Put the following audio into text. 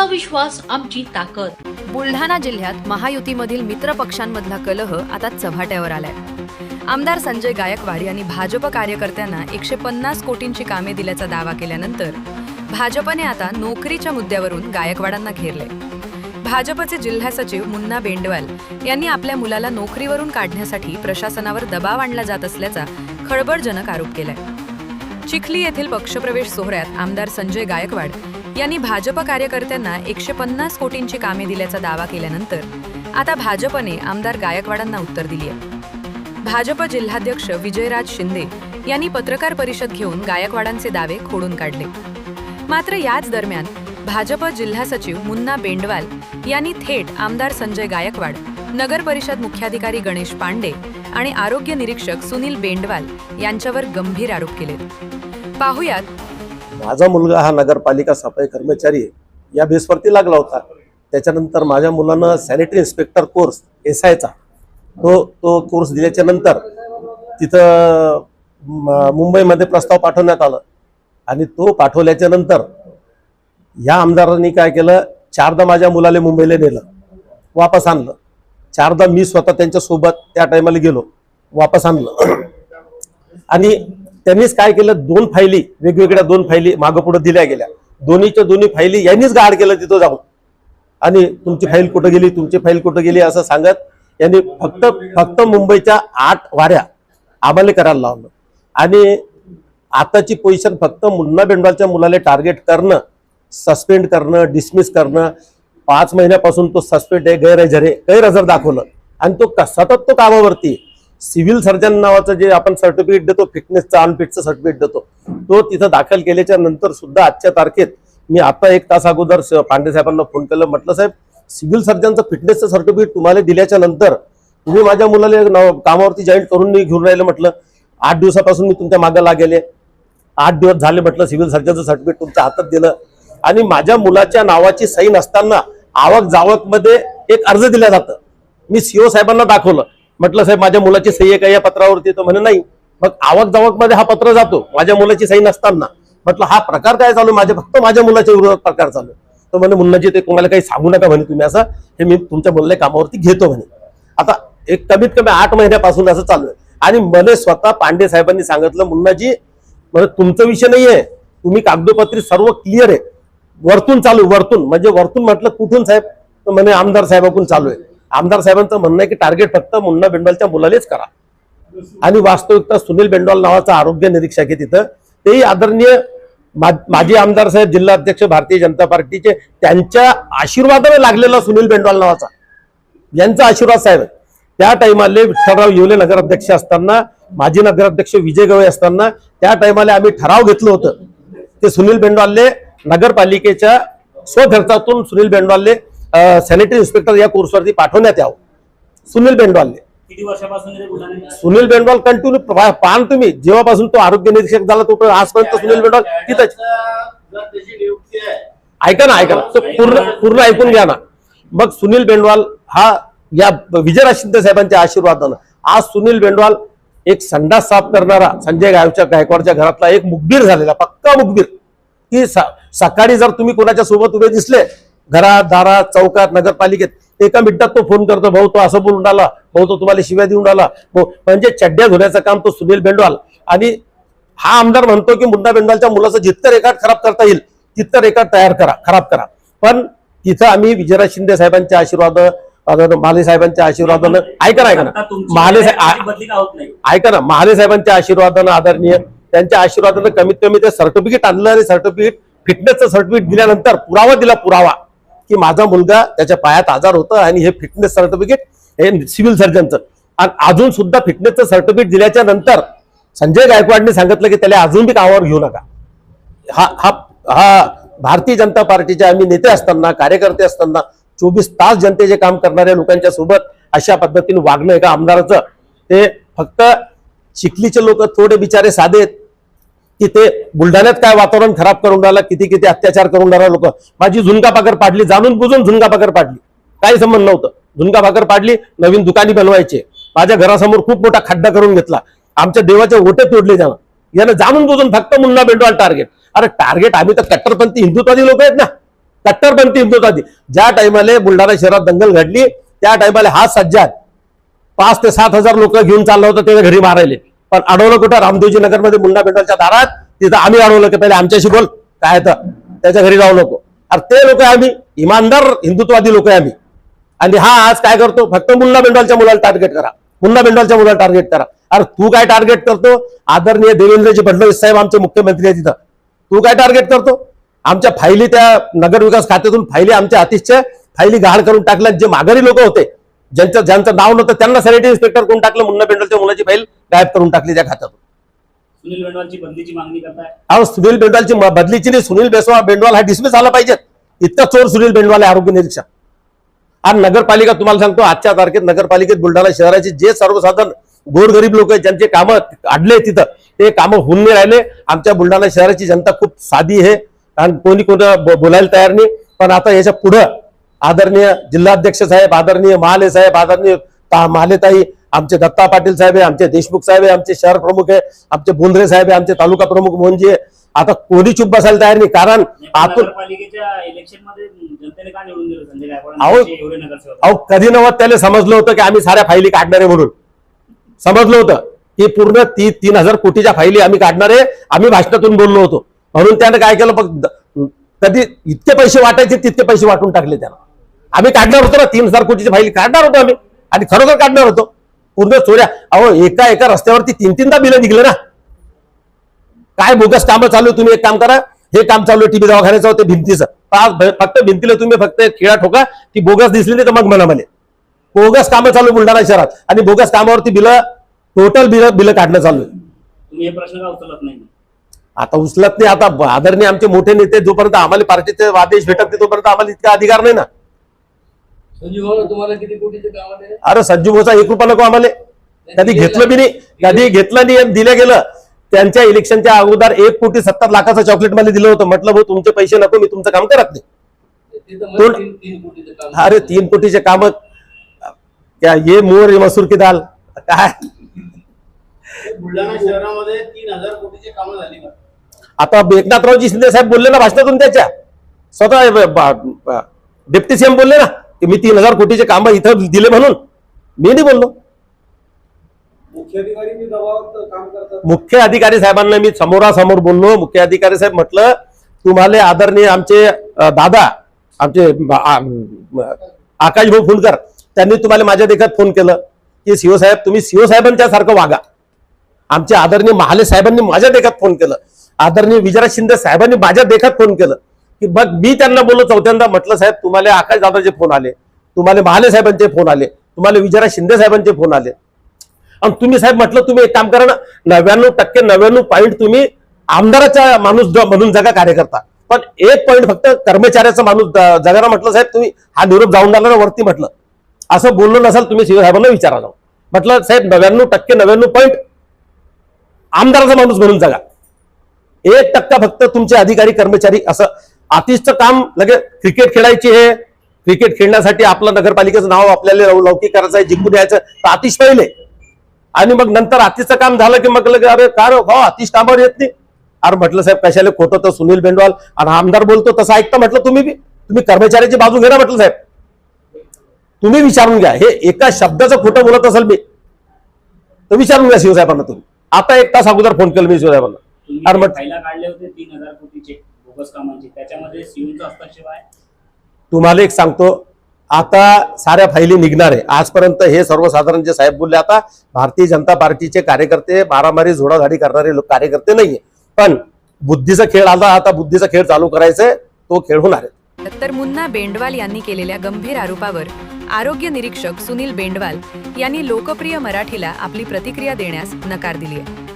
आमचा विश्वास, आमची ताकद. बुलढाणा जिल्ह्यात महायुतीमधील मित्र पक्षांमधला कलह आता चव्हाट्यावर आलाय. आमदार संजय गायकवाड यांनी भाजप कार्यकर्त्यांना 150 कोटींची कामे दिल्याचा दावा केल्यानंतर भाजपने आता नोकरीच्या मुद्द्यावरून गायकवाडांना घेरले. भाजपचे जिल्हा सचिव मुन्ना बेंडवाल यांनी आपल्या मुलाला नोकरीवरून काढण्यासाठी प्रशासनावर दबाव आणला जात असल्याचा खळबळजनक आरोप केलाय. चिखली येथील पक्षप्रवेश सोहळ्यात आमदार संजय गायकवाड यांनी भाजप कार्यकर्त्यांना 150 कोटींची कामे दिल्याचा दावा केल्यानंतर आता भाजपने आमदार गायकवाडांना उत्तर दिली आहे. भाजप जिल्हाध्यक्ष विजयराज शिंदे यांनी पत्रकार परिषद घेऊन गायकवाडांचे दावे खोडून काढले. मात्र याच दरम्यान भाजप जिल्हा सचिव मुन्ना बेंडवाल यांनी थेट आमदार संजय गायकवाड, नगर परिषद मुख्याधिकारी गणेश पांडे आणि आरोग्य निरीक्षक सुनील बेंडवाल यांच्यावर गंभीर आरोप केले. पाहुयात. माझा मुलगा हा नगरपालिका सफाई कर्मचारी आहे, या बेसवरती लागला होता. त्याच्यानंतर माझ्या मुलानं सॅनिटरी इन्स्पेक्टर कोर्स SIचा तो कोर्स दिल्याच्या नंतर तिथं मुंबईमध्ये प्रस्ताव पाठवण्यात आला आणि तो पाठवल्याच्या नंतर या आमदारांनी काय केलं, 4दा माझ्या मुलाला मुंबईला नेलं, वापस आणलं. 4दा मी स्वतः त्यांच्यासोबत त्या टायमाला गेलो, वापस आणलं. आणि त्यांनीच काय केलं, 2 फायली वेगवेगळ्या 2 फायली मागं पुढे दिल्या गेल्या. दोन्हीच्या दोन्ही फायली यांनीच गाड केलं तिथं जाऊन. आणि तुमची फाईल कुठं गेली, तुमची फाईल कुठं गेली असं सांगत यांनी फक्त मुंबईच्या 8 वाऱ्या आम्हाला करायला लावलं. आणि आताची पोझिशन फक्त मुन्ना बेंडवालच्या मुलाला टार्गेट करणं, सस्पेंड करणं, डिसमिस करणं. 5 महिन्यापासून तो सस्पेंड आहे, गैरहजर दाखवलं आणि तो सतत तो कामावरती. सिव्हिल सर्जन नावाचं जे आपण सर्टिफिकेट देतो, फिटनेसचं अनफिटचं सर्टिफिकेट देतो, तो तिथं दाखल केल्याच्या नंतर सुद्धा आजच्या तारखेत मी आता 1 तास अगोदर पांडे साहेबांना फोन केला. म्हटलं साहेब, सिव्हिल सर्जनचं फिटनेसचं सर्टिफिकेट तुम्हाला दिल्याच्या नंतर तुम्ही माझ्या मुलाला कामावरती जॉईन करून घेऊन राहिले. म्हटलं 8 दिवसापासून मी तुमच्या मागे लागेले, 8 दिवस झाले. म्हटलं सिव्हिल सर्जनचं सर्टिफिकेट तुमच्या हातात दिलं आणि माझ्या मुलाच्या नावाची सही नसताना आवक जावक मध्ये एक अर्ज दिला जातं. मी CO साहेबांना दाखवलं. म्हटलं साहेब, माझ्या मुलाची सही आहे का या पत्रावरती? तर म्हणे नाही. मग आवक जावक मध्ये हा पत्र जातो माझ्या मुलाची सही नसताना. म्हटलं हा प्रकार काय चालू, फक्त माझ्या मुलाच्या विरोधात प्रकार चालू. तर म्हणे मुन्नाजी, ते तुम्हाला काही सांगू नका म्हणे तुम्ही असं, हे मी तुमच्या मुलाला कामावरती घेतो म्हणे. आता एक कमीत कमी 8 महिन्यापासून असं चालू आहे. आणि मला स्वतः पांडे साहेबांनी सांगितलं, मुन्नाजी म्हणजे तुमचा विषय नाहीये, तुम्ही कागदोपत्री सर्व क्लिअर आहे, वरतून चालू. वरतून म्हणजे वरतून. म्हटलं कुठून साहेब? तर म्हणे आमदार साहेबांकडून चालू आहे. आमदार साहेबांचं म्हणणं आहे की टार्गेट फक्त मुन्ना बेंडवालच्या मुलालेच करा. आणि वास्तविकता सुनील बेंडवाल नावाचा आरोग्य निरीक्षक आहे तिथं, तेही आदरणीय माजी आमदार साहेब, जिल्हा अध्यक्ष भारतीय जनता पार्टीचे, त्यांच्या आशीर्वादाने लागलेला सुनील बेंडवाल नावाचा, यांचा आशीर्वाद साहेब. त्या टाइमाला विठ्ठलराव येवले नगराध्यक्ष असताना, माजी नगराध्यक्ष विजय गवई असताना, त्या टाइमाला आम्ही ठराव घेतलं होतं ते सुनील बेंडवालले नगरपालिकेच्या स्वखर्चातून सुनील बेंडवालले सॅनिटरी इन्स्पेक्टर या कोर्सवरती पाठवण्यात यावं. सुनील बेंडवालले किती वर्षापासून सुनील बेंडवाल कंटिन्यू पाहन तुम्ही, जेव्हापासून तो आरोग्य निरीक्षक झाला तो आजपर्यंत सुनील बेंडवाल तिथंच. ऐका ना, तो पूर्ण ऐकून घ्या ना. मग सुनील बेंडवाल हा या विजयराज शिंदे साहेबांच्या आशीर्वादानं आज सुनील बेंडवाल एक संडास साफ करणारा संजय गायकवाडच्या घरातला एक मुखबीर झालेला, पक्का मुखबीर. की सकाळी जर तुम्ही कोणाच्या सोबत उभे दिसले घरात, दारात, चौकात, नगरपालिकेत, एका मिनिटात तो फोन करतो, भाऊ तो असं बोलून राहिला, भाऊ तो तुम्हाला शिव्या देऊन राहिला, म्हणजे चड्ड्या धुण्याचं काम तो सुनील बेंडवाल. आणि हा आमदार म्हणतो की मुन्ना बेंडवालच्या मुलाचं जितकं रेकॉर्ड खराब करता येईल तितकं रेकॉर्ड खराब करा. पण तिथं आम्ही विजयराज शिंदे साहेबांच्या आशीर्वाद, महाले साहेबांच्या आशीर्वादानं, ऐका ना महाले साहेबांच्या आशीर्वादानं, आदरणीय त्यांच्या आशीर्वादानं कमीत कमी ते सर्टिफिकेट आणलं. आणि सर्टिफिकेट, फिटनेसचं सर्टिफिकेट दिल्यानंतर पुरावा की माझा मुलगा त्याच्या पायात आजार होतं आणि हे फिटनेस सर्टिफिकेट हे सिव्हिल सर्जनचं. आणि अजून सुद्धा फिटनेसचं सर्टिफिकेट दिल्याच्या नंतर संजय गायकवाडने सांगितलं की त्याला अजून बी कामावर घेऊ नका. हा भारतीय जनता पार्टीचे आम्ही नेते असताना, कार्यकर्ते असताना 24 तास जनतेचे काम करणाऱ्या लोकांच्या सोबत अशा पद्धतीने वागणं एका आमदाराचं, ते फक्त चिखलीचे लोक थोडे बिचारे साधे आहेत की ते बुलढाण्यात काय वातावरण खराब करून राहिला, किती अत्याचार करून राहिला. लोक माझी झुणका भाकर पाडली, जाणून बुजून झुणका भाकर पाडली, काही संबंध नव्हतं. झुणका भाकर पाडली, नवीन दुकानी बनवायचे, माझ्या घरासमोर खूप मोठा खड्डा करून घेतला, आमच्या देवाचे ओटे तोडले यानं जाणून बुजून फक्त मुन्ना बेंडवाल टार्गेट. अरे टार्गेट आम्ही तर कट्टरपंथी हिंदुत्वादी लोक आहेत ना, कट्टरपंथी हिंदुत्ववादी. ज्या टायमाला बुलढाणा शहरात दंगल घडली त्या टायमाला हा सज्जाद 5,000 ते 7,000 लोक घेऊन चालला होता त्याच्या घरी मारायले. पण अडवलं कुठं? रामदेवजी नगरमध्ये मुन्ना बेंडवालच्या दारात. तिथं आम्ही अडवलं की पहिले आमच्याशी बोल, काय तर त्याच्या घरी जाऊ नको. अरे ते लोक आम्ही इमानदार हिंदुत्ववादी लोक आहे आम्ही. आणि हा आज काय करतो? फक्त मुन्ना बेंडवालच्या मुलाला टार्गेट करा, मुन्ना बेंडवालच्या मुलाला टार्गेट करा. अरे तू काय टार्गेट करतो? आदरणीय देवेंद्रजी फडणवीस साहेब आमचे मुख्यमंत्री आहे, तिथं तू काय टार्गेट करतो? आमच्या फायली त्या नगर विकास खात्यातून फायली आमच्या अतिशय फायली गहाळ करून टाकल्या. जे माघारी लोक होते ज्यांचं नाव नव्हतं त्यांना सॅनिटरी इन्स्पेक्टर करून टाकलं. मुन्ना बेंडवालच्या मुलाची फाईल गायब करून टाकली त्या खात्यातून. सुनील बेंडवालची बदलीची मागणी करताय? अहो सुनील बेंडवालची बदलीची नाही, सुनील बेंडवाल हा डिसमिस झाला पाहिजे. इतका चोर सुनील बेंडवाल आहे, आरोग्य निरीक्षक. आणि नगरपालिका तुम्हाला सांगतो आजच्या तारखेत नगरपालिकेत बुलढाणा शहराचे जे सर्वसाधारण गोरगरीब लोक आहेत ज्यांचे कामं अडले तिथं ते कामं होऊन नाही राहिले. आमच्या बुलढाणा शहराची जनता खूप साधी आहे आणि कोणी बोलायला तयार नाही. पण आता याच्या पुढं आदरणीय जिल्हाध्यक्ष साहेब, आदरणीय महाले साहेब, आदरणीय महालेताई, आमचे दत्ता पाटील साहेब आहे, आमचे देशमुख साहेब आहे, आमचे शहर प्रमुख आहे, आमचे बोंद्रे साहेब आहे, आमचे तालुका प्रमुख मोहनजी आहे. आता कोणी चुप बसायला तयार नाही. कारण आतून नगरपालिकेच्या इलेक्शन मध्ये जनतेने का निवडून दिलं संजय अहो गायकवाड एवढे नगरसेवक? अहो कधी नव्हतं त्याला समजलं होतं की आम्ही साऱ्या फायली काढणार आहे म्हणून. समजलं होतं की पूर्ण 3,000 कोटीच्या फायली आम्ही काढणार आहे. आम्ही भाषणातून बोललो होतो म्हणून त्यानं काय केलं? कधी इतके पैसे वाटायचे तितके पैसे वाटून टाकले त्यानं. आम्ही काढणार होतो ना 3,000 कोटीची फायली काढणार होतो आम्ही आणि खरोखर काढणार होतो. पूर्ण चोऱ्या. अहो एका रस्त्यावरती 3-3दा बिलं निघले ना. काय बोगस कामं चालू? तुम्ही एक काम करा, हे काम चालू टीबी दवाखान्याचं होते भिंतीचं, फक्त भिंतीला तुम्ही फक्त खिळा ठोका, ती बोगस दिसली नाही तर मग म्हणा मला. बोगस कामं चालू बुलढाणा शहरात आणि बोगस कामावरती टोटल बिलं काढणं चालू आहे. तुम्ही हे प्रश्न का उचलत नाही? आता उचलत नाही. आता आदरणीय आमचे मोठे नेते जोपर्यंत आम्हाला पार्टीचे आदेश भेटत नाही तोपर्यंत आम्हाला इतका अधिकार नाही ना. तुम्हाला किती कोटीचे काम आहे? अरे संजू भाऊचा 1 रुपया नको आम्हाला. कधी घेतलं बी नाही, कधी घेतलं नाही, दिलं गेलं. त्यांच्या इलेक्शनच्या अगोदर 1,70,00,000 चॉकलेट मला दिलं होतं. म्हटलं भाऊ तुमचे पैसे नको, मी तुमचं काम करत नाही. 3 अरे 3 कोटीचे काम क्या ये मोर ये मसूर की दाल काय? बुलढाणा शहरामध्ये 3,000 कोटीचे कामं झाली का? आता एकनाथरावजी शिंदे साहेब बोलले ना भाषणातून, त्याच्या स्वतः डेप्टी सीएम बोलले ना की मी 3,000 कोटीचे काम इथं दिले म्हणून. मी नाही बोललो. मुख्य अधिकारी मी दबावात काम करतात. मुख्य अधिकारी साहेबांना मी समोरासमोर बोललो. मुख्य अधिकारी साहेब म्हटलं तुम्हाला आदरणीय आमचे दादा आमचे आकाश भाऊ फुंडकर त्यांनी तुम्हाला माझ्या देखत फोन केलं की सीओ साहेब तुम्ही सीओ साहेबांच्या सारखं वागा. आमचे आदरणीय महाले साहेबांनी माझ्या देखत फोन केलं. आदरणीय विजयराज शिंदे साहेबांनी माझ्या देखत फोन केलं की बघ मी त्यांना बोललो चौथ्यांदा. म्हटलं साहेब तुम्हाला आकाश दादाचे फोन आले, तुम्हाला महाले साहेबांचे फोन आले, तुम्हाला विजयराज शिंदे साहेबांचे फोन आले आणि तुम्ही साहेब म्हटलं तुम्ही एक काम करा ना 99% तुम्ही आमदाराचा माणूस म्हणून जगा कार्यकर्ता, पण 1% फक्त कर्मचाऱ्याचा माणूस जगाना. म्हटलं साहेब तुम्ही हा निरोप जाऊन झाला ना वरती. म्हटलं असं बोललो नसाल तुम्ही सीओ साहेबांना विचारा जाऊ. म्हटलं साहेब 99% आमदाराचा माणूस म्हणून जगा. 1% फक्त तुमचे अधिकारी कर्मचारी. असं आतिशचं काम लगे क्रिकेट खेळायची आहे, क्रिकेट खेळण्यासाठी आपलं नगरपालिकेचं नाव आपल्याला लौकिक करायचं आहे, जिंकून यायचं तर आतिश पहिले आणि मग नंतर आतिशचं काम झालं की मग लगे अरे काय हो आतिश कामावर येत नाही. अरे म्हटलं साहेब कशाला खोटं तर सुनील बेंडवाल आणि आमदार बोलतो तसं ऐकतं. म्हटलं तुम्ही कर्मचाऱ्याची बाजू घे ना. म्हटलं साहेब तुम्ही विचारून घ्या, हे एका शब्दाचं खोटं बोलत असेल मी तर विचारून घ्या सीओ साहेबांना. तुम्ही आता 1 तास अगोदर फोन केला मी सीओ साहेबांना. तुम्ही फायला काढले होते 3,000 कोटीचे बोगस कामांचे, त्याच्यामध्ये सीओचा हस्तक्षेप आहे? तुम्हाला एक सांगतो आता साऱ्या फायली निघणार आहे. आजपर्यंत हे सर्वसाधारण जे साहेब बोलले, आता भारतीय जनता पार्टीचे कार्यकर्ते मारामारी झोडाझाडी करणारे लोक कार्यकर्ते नाहीये, पण बुद्धीचा खेळ आला. आता बुद्धीचा खेळ चालू करायचा, तो खेळ होणार आहे. तर मुन्ना बेंडवाल यांनी केलेल्या गंभीर आरोपावर आरोग्य निरीक्षक सुनील बेंडवाल यांनी लोकप्रिय मराठीला आपली प्रतिक्रिया देण्यास नकार दिली आहे.